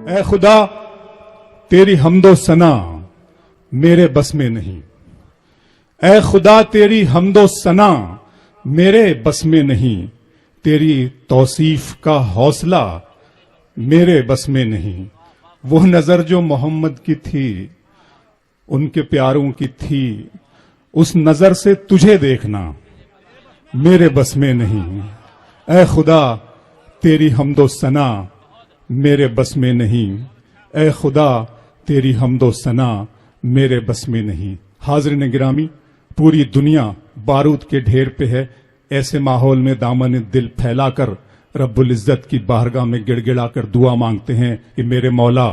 اے خدا تیری حمد و ثنا میرے بس میں نہیں، اے خدا تیری حمد و ثنا میرے بس میں نہیں، تیری توصیف کا حوصلہ میرے بس میں نہیں۔ وہ نظر جو محمد کی تھی ان کے پیاروں کی تھی، اس نظر سے تجھے دیکھنا میرے بس میں نہیں۔ اے خدا تیری حمد و ثنا میرے بس میں نہیں، اے خدا تیری حمد و ثنا میرے بس میں نہیں۔ حاضرین گرامی، پوری دنیا بارود کے ڈھیر پہ ہے، ایسے ماحول میں دامن دل پھیلا کر رب العزت کی بارگاہ میں گڑ گڑا کر دعا مانگتے ہیں کہ میرے مولا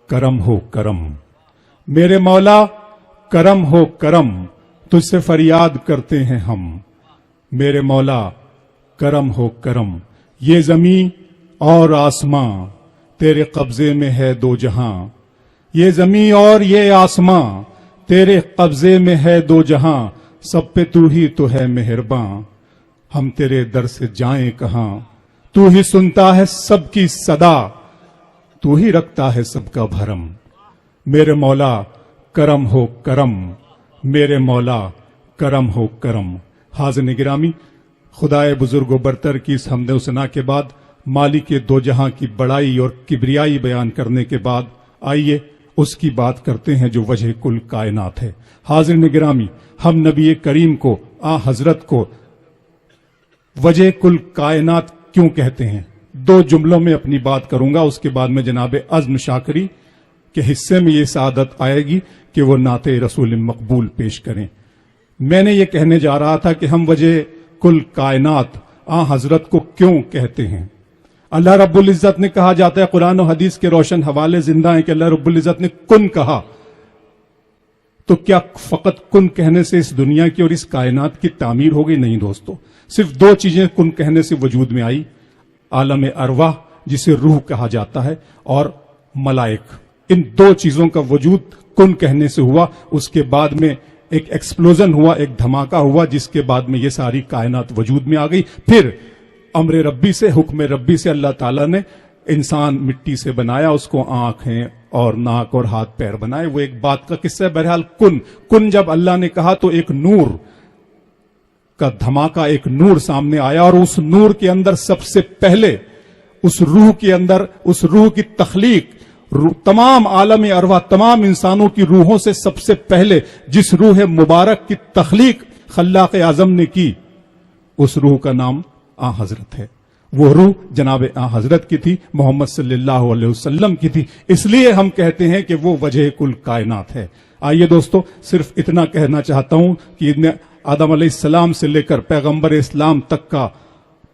کرم ہو کرم، میرے مولا کرم ہو کرم، تجھ سے فریاد کرتے ہیں ہم، میرے مولا کرم ہو کرم۔ یہ زمین اور آسماں تیرے قبضے میں ہے دو جہاں، یہ زمین اور یہ آسماں تیرے قبضے میں ہے دو جہاں، سب پہ تو ہی تو ہے مہرباں، ہم تیرے در سے جائیں کہاں، تو ہی سنتا ہے سب کی صدا، تو ہی رکھتا ہے سب کا بھرم، میرے مولا کرم ہو کرم، میرے مولا کرم ہو کرم۔ حاضرین گرامی، خدائے بزرگ و برتر کی اس حمد و ثنا کے بعد، مالک دو جہاں کی بڑائی اور کبریائی بیان کرنے کے بعد، آئیے اس کی بات کرتے ہیں جو وجہ کل کائنات ہے۔ حاضرین گرامی، ہم نبی کریم کو، حضرت کو وجہ کل کائنات کیوں کہتے ہیں؟ دو جملوں میں اپنی بات کروں گا، اس کے بعد میں جناب عزم شاکری کے حصے میں یہ سعادت آئے گی کہ وہ نعت رسول مقبول پیش کریں۔ میں نے یہ کہنے جا رہا تھا کہ ہم وجہ کل کائنات حضرت کو کیوں کہتے ہیں۔ اللہ رب العزت نے کہا جاتا ہے، قرآن و حدیث کے روشن حوالے زندہ ہیں کہ اللہ رب العزت نے کن کہا، تو کیا فقط کن کہنے سے اس دنیا کی اور اس کائنات کی تعمیر ہو گئی؟ نہیں دوستو، صرف دو چیزیں کن کہنے سے وجود میں آئی، عالم ارواح جسے روح کہا جاتا ہے، اور ملائک۔ ان دو چیزوں کا وجود کن کہنے سے ہوا، اس کے بعد میں ایک ایکسپلوژن ہوا، ایک دھماکہ ہوا، جس کے بعد میں یہ ساری کائنات وجود میں آ گئی۔ پھر امر ربی سے، حکم ربی سے اللہ تعالیٰ نے انسان مٹی سے بنایا، اس کو آنکھیں اور ناک اور ہاتھ پیر بنائے۔ وہ ایک بات کا قصہ ہے۔ بہرحال کن جب اللہ نے کہا تو ایک نور کا دھماکہ، ایک نور سامنے آیا، اور اس نور کے اندر سب سے پہلے اس روح کے اندر، اس روح کی تخلیق، تمام عالم ارواح، تمام انسانوں کی روحوں سے سب سے پہلے جس روح مبارک کی تخلیق خلاق اعظم نے کی، اس روح کا نام حضرت ہے۔ وہ روح جناب حضرت کی تھی، محمد صلی اللہ علیہ وسلم کی تھی، اس لیے ہم کہتے ہیں کہ وہ وجہ کل کائنات ہے۔ آئیے دوستو، صرف اتنا کہنا چاہتا ہوں کہ آدم علیہ السلام سے لے کر پیغمبر اسلام تک کا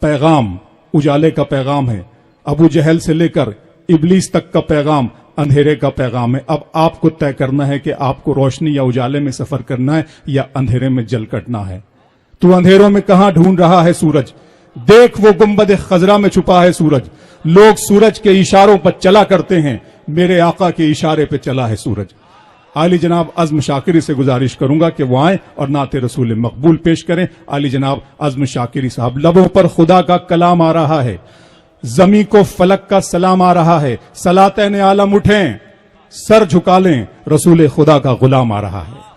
پیغام اجالے کا پیغام ہے، ابو جہل سے لے کر ابلیس تک کا پیغام اندھیرے کا پیغام ہے۔ اب آپ کو طے کرنا ہے کہ آپ کو روشنی یا اجالے میں سفر کرنا ہے یا اندھیرے میں جل کٹنا ہے۔ تو اندھیروں میں کہاں ڈھونڈ رہا ہے سورج؟ دیکھ وہ گنبد خضرا میں چھپا ہے سورج۔ لوگ سورج کے اشاروں پر چلا کرتے ہیں، میرے آقا کے اشارے پہ چلا ہے سورج۔ عالی جناب عزم شاکری سے گزارش کروں گا کہ وہ آئیں اور نعت رسول مقبول پیش کریں۔ عالی جناب عزم شاکری صاحب، لبوں پر خدا کا کلام آ رہا ہے، زمین کو فلک کا سلام آ رہا ہے، سلاطین عالم اٹھیں، سر جھکا لیں، رسول خدا کا غلام آ رہا ہے۔